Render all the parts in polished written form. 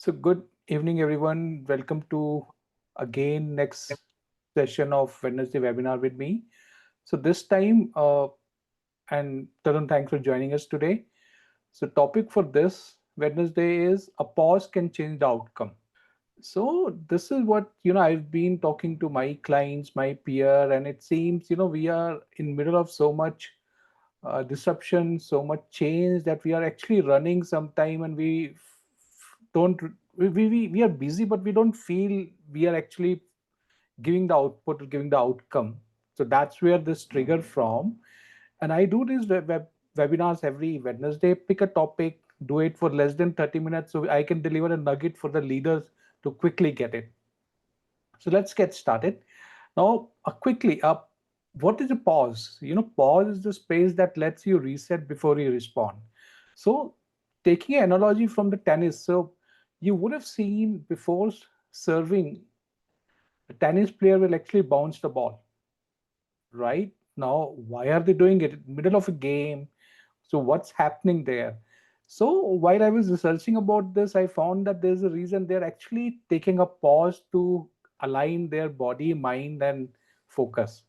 So good evening, everyone. Welcome to again next session of Wednesday webinar with me. So this time, and Tarun, thanks for joining us today. So topic for this Wednesday is a pause can change the outcome. So this is what I've been talking to my clients, my peer, and it seems we are in middle of so much disruption, so much change that we are actually running sometime and don't we are busy, but we don't feel we are actually giving the output or giving the outcome. So that's where this trigger from. And I do these webinars every Wednesday. Pick a topic, do it for less than 30 minutes so I can deliver a nugget for the leaders to quickly get it. So let's get started. Now, quickly up, what is a pause? Pause is the space that lets you reset before you respond. So, taking an analogy from the tennis, so you would have seen before serving, a tennis player will actually bounce the ball, right? Now, why are they doing it? Middle of a game. So, what's happening there? So, while I was researching about this, I found that there's a reason they're actually taking a pause to align their body, mind, and focus.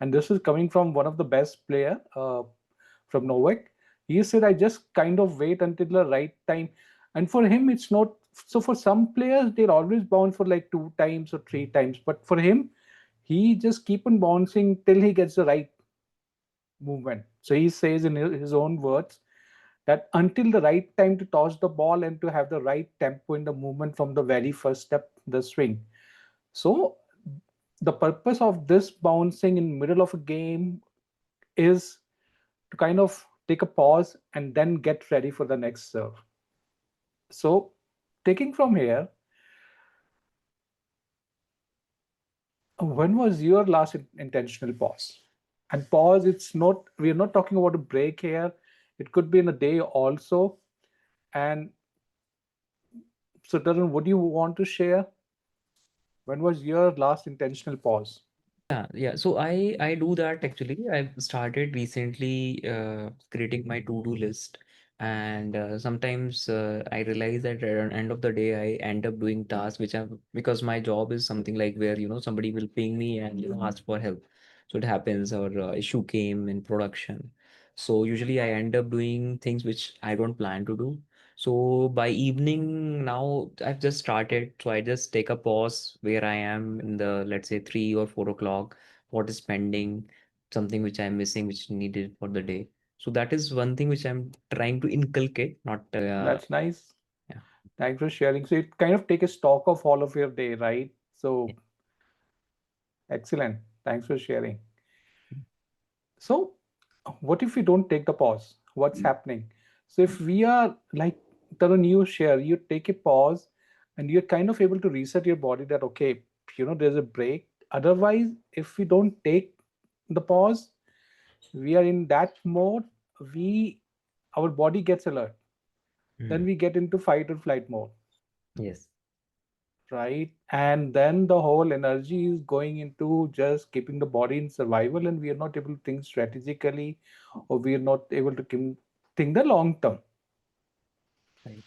And this is coming from one of the best player from Novak. He said, I just kind of wait until the right time. And for him, it's not. So for some players, they're always bound for like 2 times or 3 times. But for him, he just keep on bouncing till he gets the right movement. So he says in his own words that until the right time to toss the ball and to have the right tempo in the movement from the very first step, the swing. So the purpose of this bouncing in middle of a game is to kind of take a pause and then get ready for the next serve. So taking from here, when was your last intentional pause? And pause, we're not talking about a break here. It could be in a day also. And so, Tarun, would you want to share when was your last intentional pause? Yeah. So I do that actually. I've started recently creating my to-do list, and sometimes I realize that at the end of the day I end up doing tasks which are because my job is something like where somebody will ping me and ask for help. So it happens, or issue came in production. So usually I end up doing things which I don't plan to do. So by evening now, I've just started. So I just take a pause where I am in the, let's say, 3 or 4 o'clock, what is pending, something which I'm missing, which needed for the day. So that is one thing which I'm trying to inculcate, not, That's nice. yeah. Thanks for sharing. So, it kind of take a stock of all of your day, right? So, excellent. Thanks for sharing. So, what if we don't take the pause? What's happening? So, if we are like Tarun, you share, you take a pause and you're kind of able to reset your body that, okay, there's a break. Otherwise, if we don't take the pause, we are in that mode, we our body gets alert. Then Hmm. we get into fight or flight mode, Yes. right? And then the whole energy is going into just keeping the body in survival, and we are not able to think strategically, or we are not able to think the long term. Right.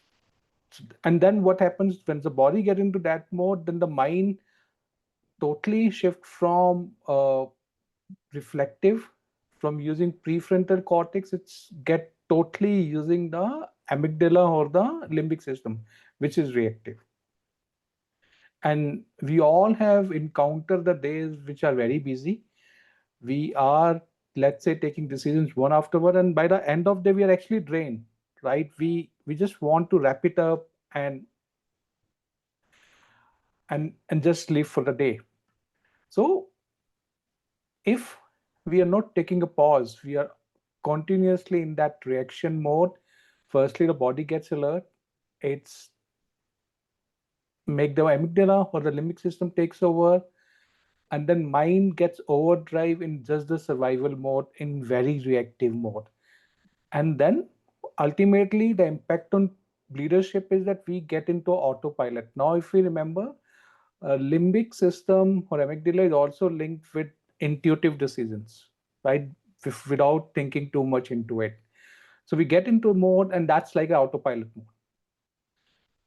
And then what happens when the body get into that mode? Then the mind totally shift from reflective, from using prefrontal cortex. It's get totally using the amygdala or the limbic system, which is reactive. And we all have encountered the days which are very busy. We are, let's say, taking decisions one after one, and by the end of the day we are actually drained, right? We just want to wrap it up and just live for the day. So if we are not taking a pause, we are continuously in that reaction mode. Firstly, the body gets alert. It's make the amygdala or the limbic system takes over, and then mind gets overdrive in just the survival mode, in very reactive mode. And then ultimately the impact on leadership is that we get into autopilot. Now if we remember, limbic system or amygdala is also linked with intuitive decisions, right? Without thinking too much into it. So we get into mode, and that's like an autopilot mode.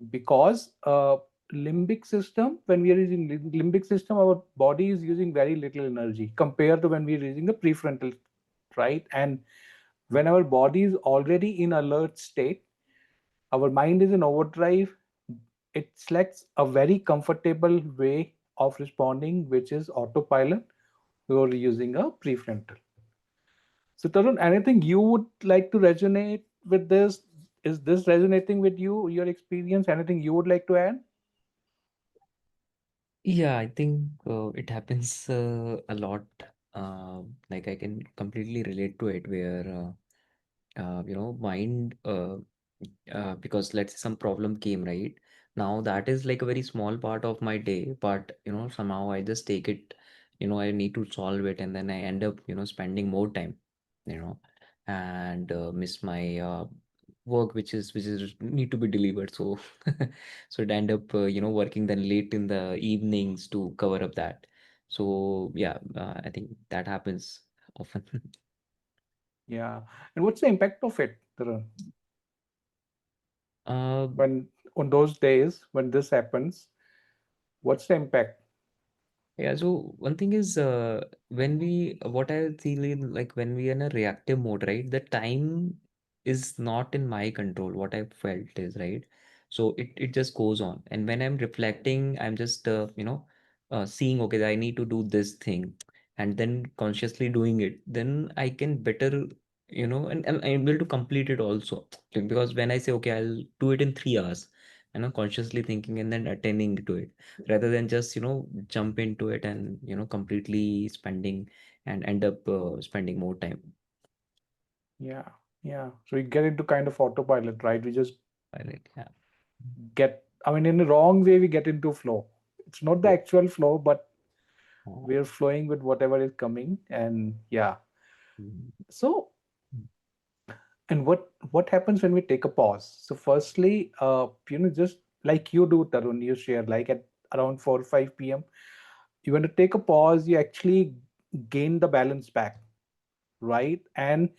because limbic system, when we are using limbic system, our body is using very little energy compared to when we are using the prefrontal, right? And when our body is already in alert state, our mind is in overdrive. It selects a very comfortable way of responding, which is autopilot. You're using a prefrontal. So, Tarun, anything you would like to resonate with this? Is this resonating with you, your experience? Anything you would like to add? Yeah, I think it happens a lot. Like I can completely relate to it where mind because let's say some problem came, right? Now that is like a very small part of my day, but somehow I just take it, I need to solve it, and then I end up spending more time, you know and miss my work which is need to be delivered. So so it end up working then late in the evenings to cover up that. So yeah, I think that happens often. Yeah. And what's the impact of it, Tarun? uh When on those days when this happens, what's the impact? Yeah, so one thing is when what I feel in like when we are in a reactive mode, right? The time is not in my control. What I felt is right. So it just goes on. And when I'm reflecting, I'm just seeing, okay, I need to do this thing, and then consciously doing it. Then I can better, and I'm able to complete it also. Because when I say, okay, I'll do it in 3 hours, consciously thinking and then attending to it rather than just jump into it and completely spending and end up spending more time. Yeah. Yeah. So we get into kind of autopilot, right? We just I like, yeah. I mean, in the wrong way, we get into flow. It's not the Yeah. actual flow, but Uh, we're flowing with whatever is coming. And yeah. mm, So, and what happens when we take a pause? So firstly, just like you do, Tarun, you share like at around 4 or 5 p.m. You want to take a pause, you actually gain the balance back, right? And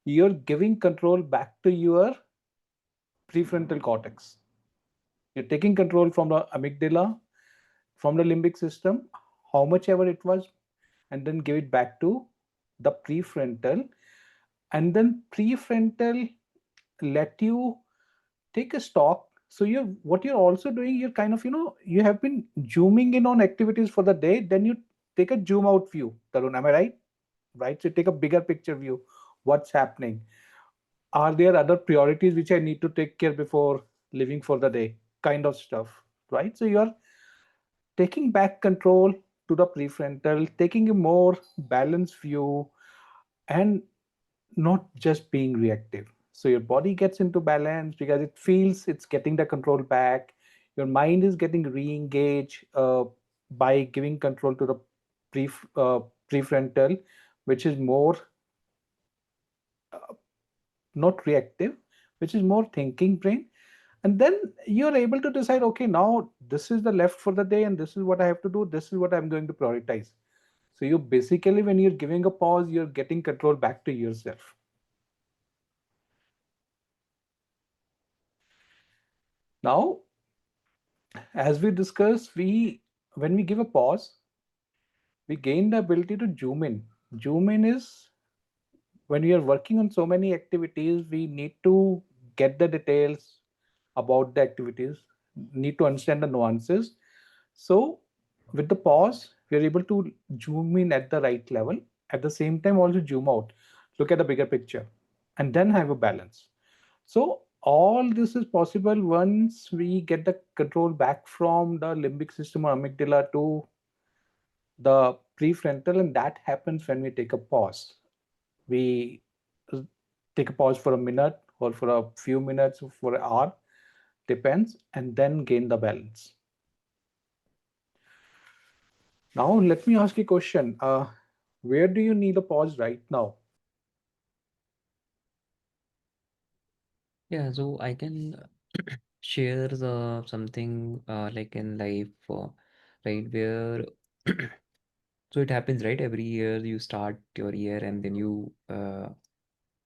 you're giving control back to your prefrontal cortex. You're taking control from the amygdala, from the limbic system, how much ever it was, and then give it back to the prefrontal. And then prefrontal let you take a stock. So you're also doing, you're kind of, you have been zooming in on activities for the day, then you take a zoom out view, Tarun, am I right? Right, so take a bigger picture view. What's happening? Are there other priorities which I need to take care before leaving for the day, kind of stuff, right? So you're taking back control to the prefrontal, taking a more balanced view, and not just being reactive. So your body gets into balance because it feels it's getting the control back. Your mind is getting re-engaged by giving control to the prefrontal, which is more not reactive, which is more thinking brain. And then you're able to decide, okay, now this is the left for the day, and this is what I have to do. This is what I'm going to prioritize. So you basically, when you're giving a pause, you're getting control back to yourself. Now, as we discussed, we when we give a pause, we gain the ability to zoom in. Zoom in is when we are working on so many activities, we need to get the details about the activities, need to understand the nuances. So with the pause, we are able to zoom in at the right level. At the same time, also zoom out, look at the bigger picture, and then have a balance. So all this is possible once we get the control back from the limbic system or amygdala to the prefrontal, and that happens when we take a pause. We take a pause for a minute or for a few minutes or for an hour, depends, and then gain the balance. Now, let me ask you a question. Where do you need a pause right now? yeah, so I can share the something like in life, right, where so it happens, right? Every year you start your year and then you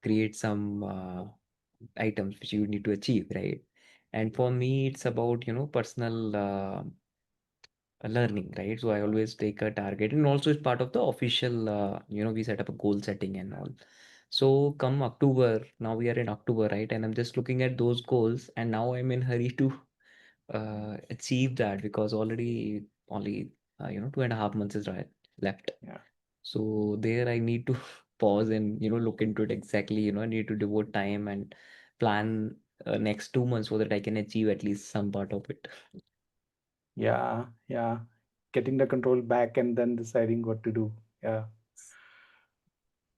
create some items which you need to achieve, right? And for me, it's about, personal learning, right? So I always take a target, and also it's part of the official, we set up a goal setting and all. So come October, now we are in October, right? And I'm just looking at those goals, and now I'm in hurry to achieve that, because already only 2.5 months is right left. Yeah. So there I need to pause and look into it exactly. I need to devote time and plan next 2 months so that I can achieve at least some part of it. Yeah. Yeah. Getting the control back and then deciding what to do. Yeah.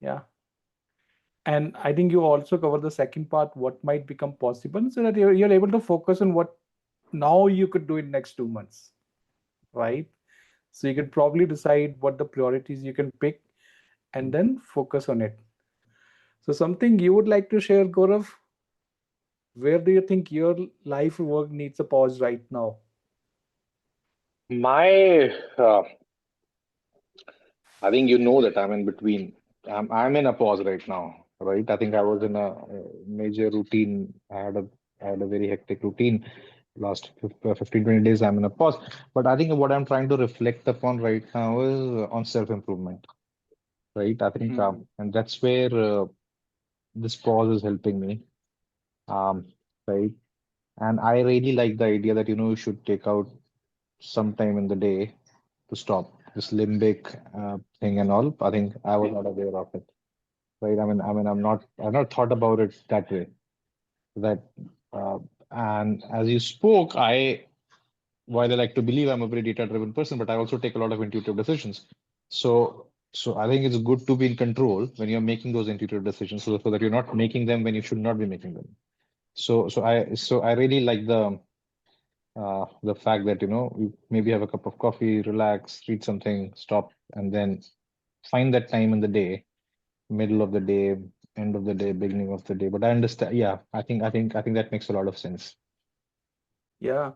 Yeah. And I think you also cover the second part, what might become possible, so that you're able to focus on what now you could do in next 2 months, right? So you can probably decide what the priorities you can pick and then focus on it. So something you would like to share, Gaurav? Where do you think your life work needs a pause right now? My, I think you know that I'm in between. I'm in a pause right now, right? I think I was in a major routine. I had a very hectic routine last 15, 20 days. I'm in a pause. But I think what I'm trying to reflect upon right now is on self-improvement, right? I think, Hmm. and that's where this pause is helping me, um, right? And I really like the idea that, you should take out some time in the day to stop this limbic thing and all. I think I was not aware of it, right? I've not thought about it that way. That, uh, and as you spoke, while I like to believe I'm a very data-driven person, but I also take a lot of intuitive decisions. So I think it's good to be in control when you're making those intuitive decisions, so that you're not making them when you should not be making them. So I really like the fact that you maybe have a cup of coffee, relax, read something, stop, and then find that time in the day, middle of the day, end of the day, beginning of the day. But I understand. Yeah, I think that makes a lot of sense. Yeah,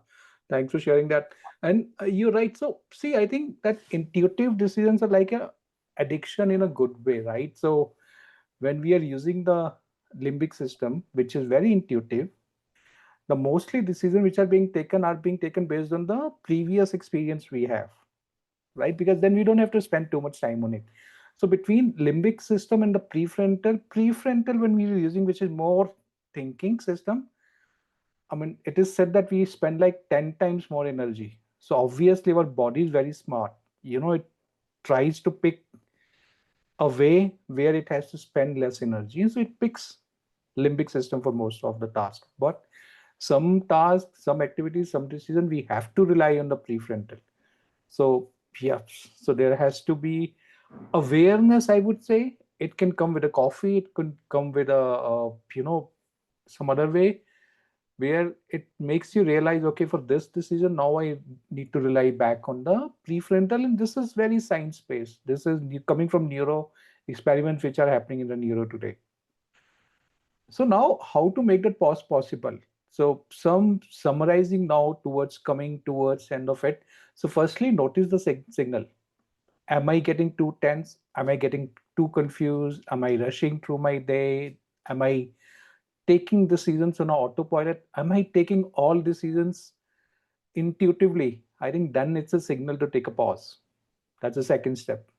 thanks for sharing that. And you're right. So, see, I think that intuitive decisions are like a addiction in a good way, right? So, when we are using the limbic system, which is very intuitive, the mostly decisions which are being taken based on the previous experience we have, right? Because then we don't have to spend too much time on it. So, between limbic system and the prefrontal when we are using, which is more thinking system, I mean, it is said that we spend like 10 times more energy. So obviously, our body is very smart. It tries to pick a way where it has to spend less energy. So it picks limbic system for most of the tasks. But some tasks, some activities, some decision, we have to rely on the prefrontal. So yeah, so there has to be awareness. I would say it can come with a coffee. It could come with some other way where it makes you realize, okay, for this decision now I need to rely back on the prefrontal, and this is very science based. This is coming from neuro experiments which are happening in the neuro today. So now how to make that pause possible? So some summarizing now towards coming towards end of it. So firstly, notice the signal. Am I getting too tense? Am I getting too confused? Am I rushing through my day? Am I taking decisions on autopilot? Am I taking all decisions intuitively? I think then it's a signal to take a pause. That's the second step.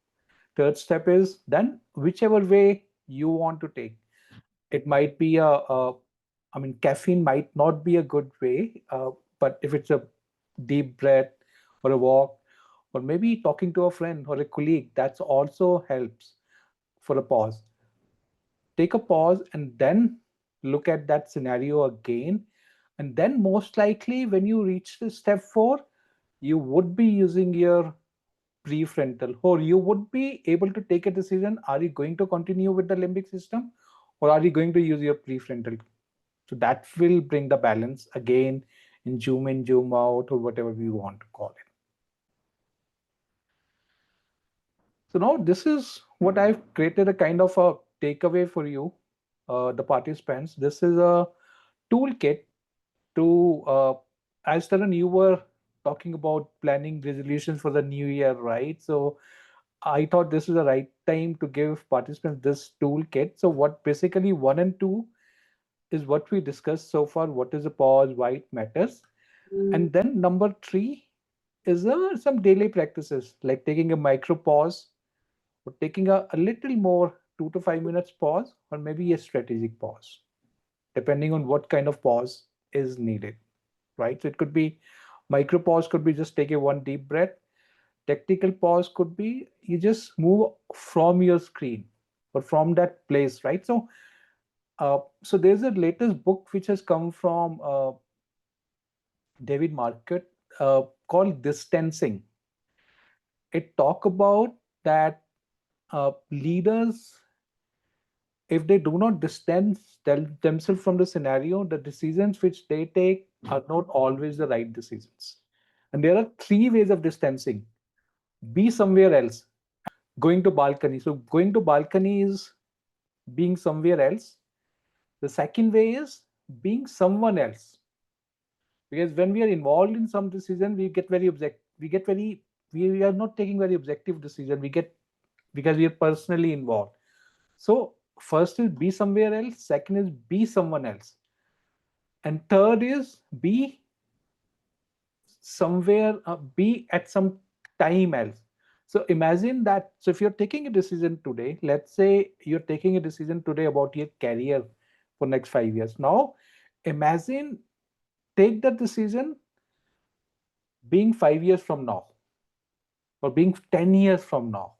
Third step is then whichever way you want to take. It might be I mean, caffeine might not be a good way, but if it's a deep breath or a walk, or maybe talking to a friend or a colleague, that's also helps for a pause. Take a pause and then look at that scenario again. And then, most likely, when you reach the step four, you would be using your prefrontal, or you would be able to take a decision. Are you going to continue with the limbic system, or are you going to use your prefrontal? So that will bring the balance again in, zoom out, or whatever we want to call it. So now this is what I've created, a kind of a takeaway for you, the participants. This is a toolkit to, as Taran, you were talking about planning resolutions for the new year, right? So I thought this is the right time to give participants this toolkit. So what basically one and two, is what we discussed so far. What is a pause? Why it matters? And then number three is some daily practices like taking a micro pause or taking a little more 2 to 5 minutes pause, or maybe a strategic pause, depending on what kind of pause is needed, right? So it could be micro pause, could be just take a one deep breath. Tactical pause could be you just move from your screen or from that place, right? So there's a latest book which has come from David Market called Distancing. It talk about that leaders, if they do not distance themselves from the scenario, the decisions which they take are not always the right decisions. And there are three ways of distancing. Be somewhere else, going to balcony. So going to balcony is being somewhere else. The second way is being someone else. Because when we are involved in some decision, we get very object. We are not taking very objective decision. We get because we are personally involved. So first is be somewhere else. Second is be someone else, and third is be somewhere, be at some time else. So imagine that. So if you're taking a decision today, let's say you're taking a decision today about your career for next 5 years. Now, imagine take that decision being 5 years from now or being 10 years from now.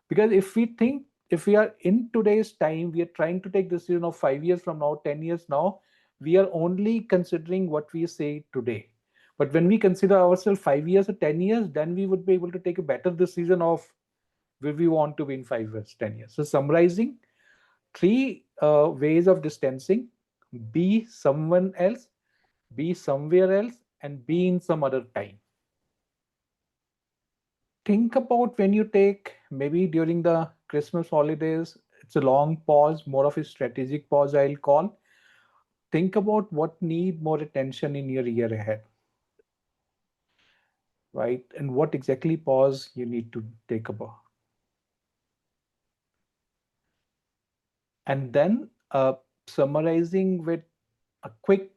Because if we think, if we are in today's time, we are trying to take decision of 5 years from now, 10 years now, we are only considering what we say today. But when we consider ourselves 5 years or 10 years, then we would be able to take a better decision of where we want to be in 5 years, 10 years. So summarizing, three ways of distancing: be someone else, be somewhere else, and be in some other time. Think about when you take maybe during the Christmas holidays, it's a long pause, more of a strategic pause, I'll call. Think about what need more attention in your year ahead, right? And what exactly pause you need to take about. And then summarizing with a quick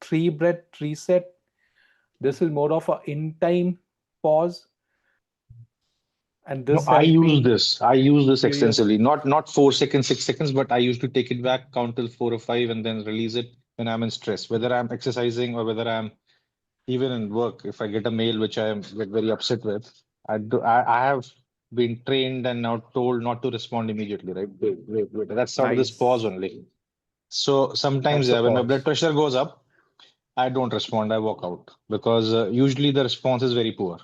three breath reset. This is more of a in time pause, and No, this has been I use this you use. extensively. Not 4 seconds, 6 seconds, but I used to take it back, count till 4 or 5, and then release it when I'm in stress, whether I'm exercising or whether I'm even in work. If I get a mail which get very upset with, I have been trained and now told not to respond immediately, right? Wait. That's sort of this pause Nice. only. So sometimes, That's a yeah, when my blood pause. pressure goes up, I don't respond. I walk out because usually the response is very poor.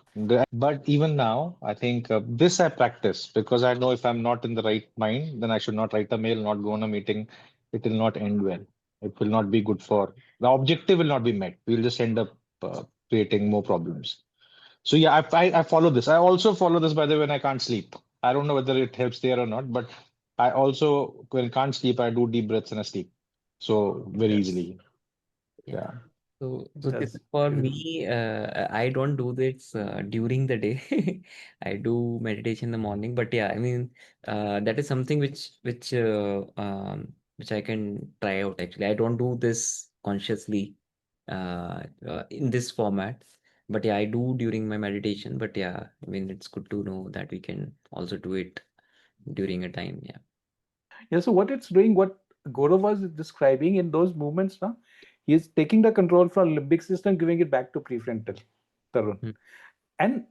But even now, I think this I practice because I know if I'm not in the right mind, then I should not write a mail, not go on a meeting. It will not end well. It will not be good for the objective will not be met. We'll just end up creating more problems. So yeah, I follow this. I also follow this by the way when I can't sleep. I don't know whether it helps there or not, but I also when I can't sleep, I do deep breaths and I sleep. So very Yes, easily. Yeah. Yeah. So that's this for beautiful. me, I don't do this during the day. I do meditation in the morning, but yeah, I mean, that is something which I can try out actually. I don't do this consciously in this format, but yeah, I do during my meditation. But yeah, I mean, it's good to know that we can also do it during a time. Yeah. Yeah, so what it's doing, what Gaurav was describing in those movements, now, he is taking the control from limbic system, giving it back to prefrontal, Tarun. Hmm. And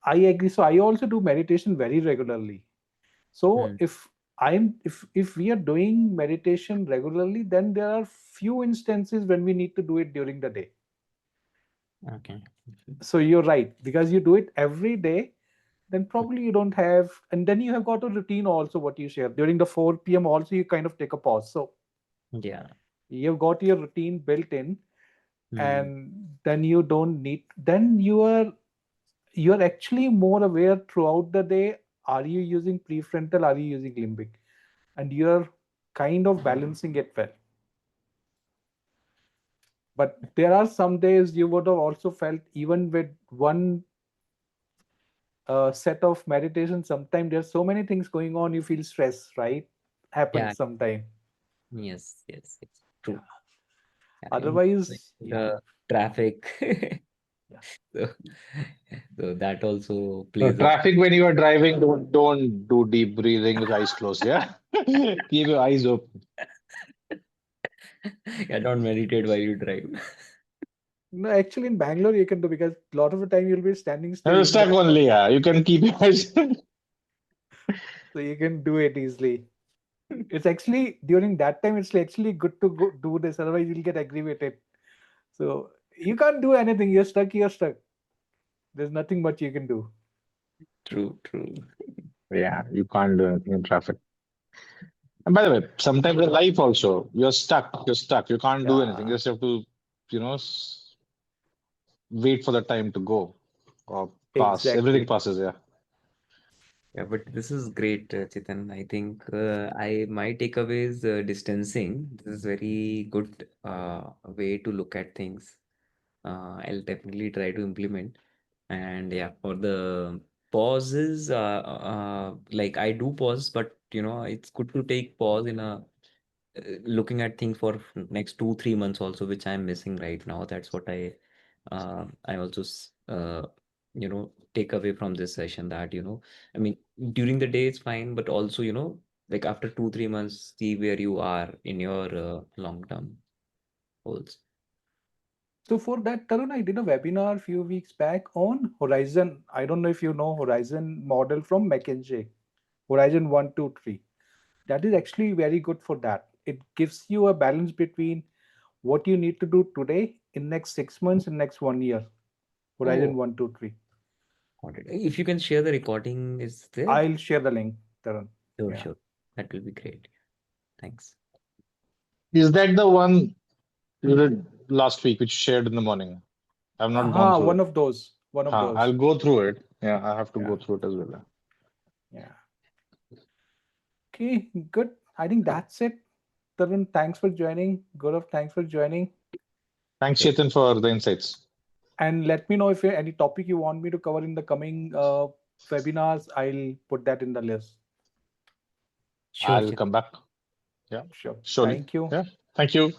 I agree. So I also do meditation very regularly. So Hmm. if we are doing meditation regularly, then there are few instances when we need to do it during the day. Okay. So you're right, because you do it every day, then probably you don't have, and then you have got a routine also what you share during the 4 p.m. also you kind of take a pause. So Yeah. you've got your routine built in, Hmm. and then you don't need, then you're actually more aware throughout the day. Are you using prefrontal, are you using limbic, and you're kind of balancing it well. But there are some days you would have also felt, even with one set of meditation, sometimes there's so many things going on, you feel stress, right? Yeah. Happens sometime. Yes. Yes. Yes. True. Otherwise, yeah, the traffic. yeah. So, so that also plays a Traffic when you are driving, don't do deep breathing with eyes closed. Yeah, keep your eyes open. yeah, don't meditate while you drive. No, actually, in Bangalore, you can do because a lot of the time you'll be standing still You're in the stuck only. Yeah, you can keep your eyes. so you can do it easily. It's actually during that time, it's actually good to go do this, otherwise you'll get aggravated. So you can't do anything. You're stuck. You're stuck. There's nothing much you can do. True, true. Yeah, you can't do anything in traffic. And by the way, sometimes in life also, you're stuck. You're stuck. You can't do anything. You Yeah, just have to, wait for the time to go or pass. Everything exactly. passes. Yeah. Yeah, but this is great, Chetan. I think I my takeaway is distancing. This is very good way to look at things. I'll definitely try to implement. And yeah, for the pauses, like I do pause, but it's good to take pause in a looking at things for next 2 3 months also, which I'm missing right now. That's what I also take away from this session, that I mean, during the day it's fine, but also like after 2 3 months, see where you are in your long term goals. So for that, Tarun, I did a webinar a few weeks back on Horizon. I don't know if you know Horizon model from McKinsey. Horizon 1, 2, 3. That is actually very good for that. It gives you a balance between what you need to do today in next 6 months and next 1 year. Horizon Oh, 1, 2, 3. got it. If you can share the recording, is there? I'll share the link, Tarun. Sure, Yeah. sure. That will be great. Thanks. Is that the one you did last week, which you shared in the morning? I've not gone through One it. of those. One of I'll those. go through it. Yeah, I have to Yeah. go through it as well. Yeah. Okay, good. I think that's it. Tarun, thanks for joining. Gaurav, thanks for joining. Thanks, Sure, Chetan, for the insights. And let me know if you any topic you want me to cover in the coming webinars. I'll put that in the list. sure, I'll Chetan. come back. Yeah, Sure. surely. Thank you. Yeah. Thank you.